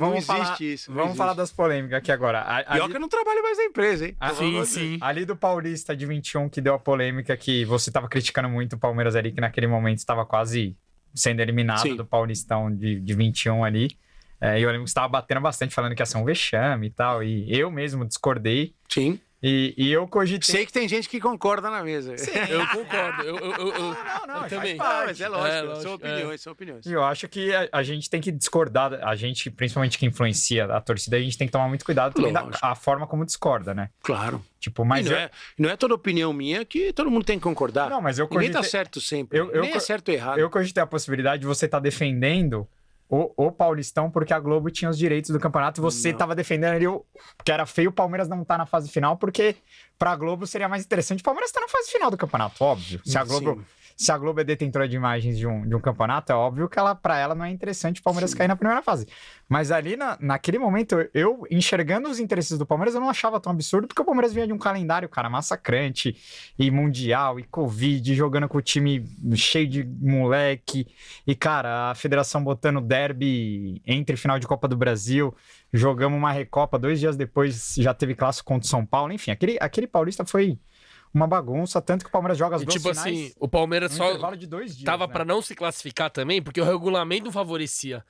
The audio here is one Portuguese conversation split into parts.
vamos existe falar, isso. Vamos falar das polêmicas aqui agora. Pior que eu não trabalho mais na empresa, hein? Sim. Ali do Paulista de 21, que deu a polêmica que você tava criticando muito o Palmeiras ali, que naquele momento estava quase sendo eliminado Sim. do Paulistão de 21 ali. E eu lembro que você tava batendo bastante, falando que ia ser um vexame e tal. E eu mesmo discordei. Sim. E eu cogitei... Sei que tem gente que concorda na mesa. Sim. Eu concordo. Não, eu também. Mas é lógico, lógico, são opiniões. E eu acho que a gente tem que discordar, a gente, principalmente que influencia a torcida, a gente tem que tomar muito cuidado também da a forma como discorda, né? Claro. Tipo, mas E não é toda opinião minha que todo mundo tem que concordar. Não, mas eu Ninguém cogitei... tá certo sempre. Nem é certo ou errado. Eu cogitei a possibilidade de você estar defendendo o Paulistão porque a Globo tinha os direitos do campeonato e você estava defendendo ali que era feio o Palmeiras não estar na fase final, porque pra Globo seria mais interessante o Palmeiras estar na fase final do campeonato, óbvio. Se a Globo é detentora de imagens de um campeonato, é óbvio que pra ela não é interessante o Palmeiras cair na primeira fase. Mas ali, naquele momento, eu enxergando os interesses do Palmeiras, eu não achava tão absurdo, porque o Palmeiras vinha de um calendário, cara, massacrante, e Mundial, e Covid, jogando com o time cheio de moleque, e, cara, a federação botando derby entre final de Copa do Brasil, jogamos uma Recopa, 2 dias depois já teve clássico contra o São Paulo, enfim, aquele Paulista foi... uma bagunça, tanto que o Palmeiras joga as duas finais... Assim, o Palmeiras só intervalo de 2 dias, tava né? pra não se classificar também, porque o regulamento favorecia.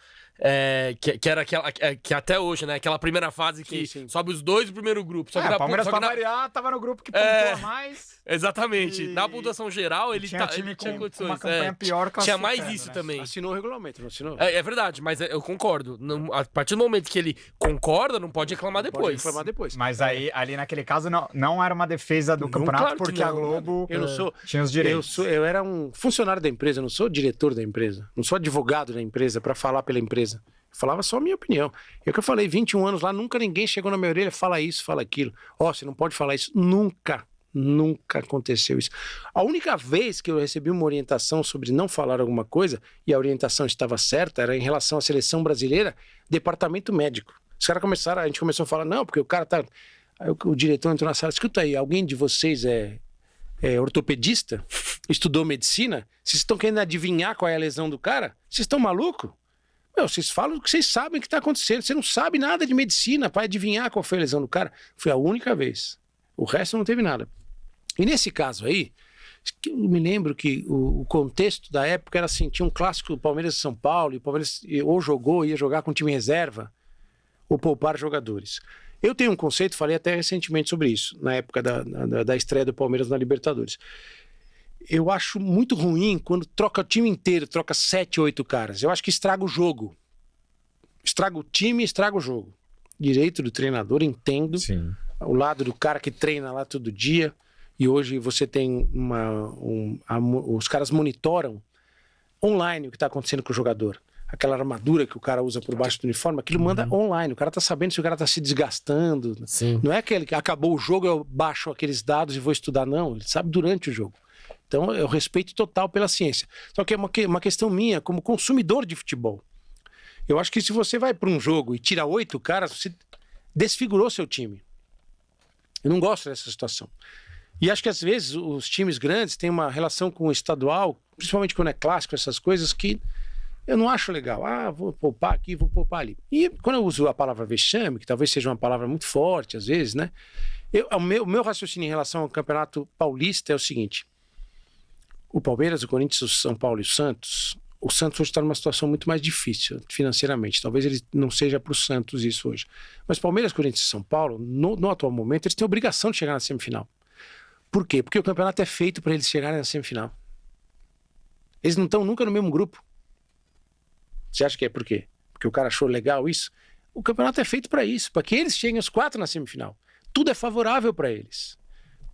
Que era aquela... que até hoje, né? Aquela primeira fase que sobe os 2 do primeiro grupo. Só que o Palmeiras, pra variar, tava no grupo que pontua mais... Exatamente. Na pontuação geral, ele tinha time ele com tinha condições. uma campanha pior tinha mais classificando, isso né? também. Assinou o regulamento, não assinou? É verdade, mas eu concordo. A partir do momento que ele concorda, não pode reclamar depois. Pode reclamar depois. Mas aí, ali naquele caso, não era uma defesa do campeonato, claro que porque não, a Globo Eu não sou... tinha os direitos. Eu era um funcionário da empresa, não sou diretor da empresa, não sou advogado da empresa para falar pela empresa. Eu falava só a minha opinião. É o que eu falei, 21 anos lá, nunca ninguém chegou na minha orelha, fala isso, fala aquilo. Você não pode falar isso. Nunca aconteceu isso. A única vez que eu recebi uma orientação sobre não falar alguma coisa, e a orientação estava certa, era em relação à seleção brasileira, departamento médico. Os caras começaram, a gente começou a falar, não, porque o cara tá... Aí o diretor entrou na sala, escuta aí, alguém de vocês é ortopedista? Estudou medicina? Vocês estão querendo adivinhar qual é a lesão do cara? Vocês estão malucos? Vocês falam o que vocês sabem que está acontecendo. Você não sabe nada de medicina para adivinhar qual foi a lesão do cara. Foi a única vez. O resto não teve nada. E nesse caso aí, eu me lembro que o contexto da época era assim, tinha um clássico do Palmeiras e São Paulo, e o Palmeiras ou ia jogar com time reserva, ou poupar jogadores. Eu tenho um conceito, falei até recentemente sobre isso, na época da estreia do Palmeiras na Libertadores. Eu acho muito ruim quando troca o time inteiro, troca 7, 8 caras. Eu acho que estraga o jogo. Estraga o time, estraga o jogo. Direito do treinador, entendo. Sim. O lado do cara que treina lá todo dia. E hoje você tem os caras monitoram online o que está acontecendo com o jogador. Aquela armadura que o cara usa por baixo do uniforme, aquilo manda online. O cara tá sabendo se o cara tá se desgastando. Sim. Não é aquele que acabou o jogo, eu baixo aqueles dados e vou estudar, não. Ele sabe durante o jogo. Então, eu respeito total pela ciência. Só que é uma questão minha, como consumidor de futebol. Eu acho que se você vai para um jogo e tira 8 caras, você desfigurou seu time. Eu não gosto dessa situação. E acho que às vezes os times grandes têm uma relação com o estadual, principalmente quando é clássico, essas coisas que eu não acho legal. Vou poupar aqui, vou poupar ali. E quando eu uso a palavra vexame, que talvez seja uma palavra muito forte às vezes, né? O meu raciocínio em relação ao Campeonato Paulista é o seguinte: o Palmeiras, o Corinthians, o São Paulo e o Santos hoje está numa situação muito mais difícil financeiramente. Talvez ele não seja para o Santos isso hoje. Mas Palmeiras, Corinthians e São Paulo, no atual momento, eles têm a obrigação de chegar na semifinal. Por quê? Porque o campeonato é feito para eles chegarem na semifinal. Eles não estão nunca no mesmo grupo. Você acha que é por quê? Porque o cara achou legal isso? O campeonato é feito para isso, para que eles cheguem os 4 na semifinal. Tudo é favorável para eles.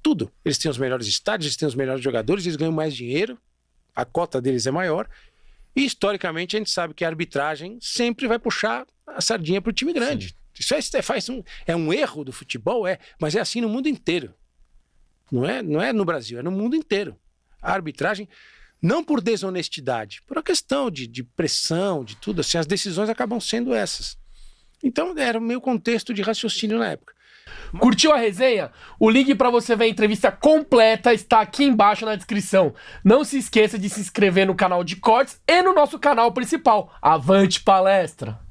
Tudo. Eles têm os melhores estádios, eles têm os melhores jogadores, eles ganham mais dinheiro, a cota deles é maior. E, historicamente, a gente sabe que a arbitragem sempre vai puxar a sardinha para o time grande. Sim. Isso é um erro do futebol, mas é assim no mundo inteiro. Não é no Brasil, é no mundo inteiro. A arbitragem, não por desonestidade, por uma questão de pressão, de tudo, assim, as decisões acabam sendo essas. Então, era o meu contexto de raciocínio na época. Curtiu a resenha? O link para você ver a entrevista completa está aqui embaixo na descrição. Não se esqueça de se inscrever no canal de cortes e no nosso canal principal. Avante Palestra!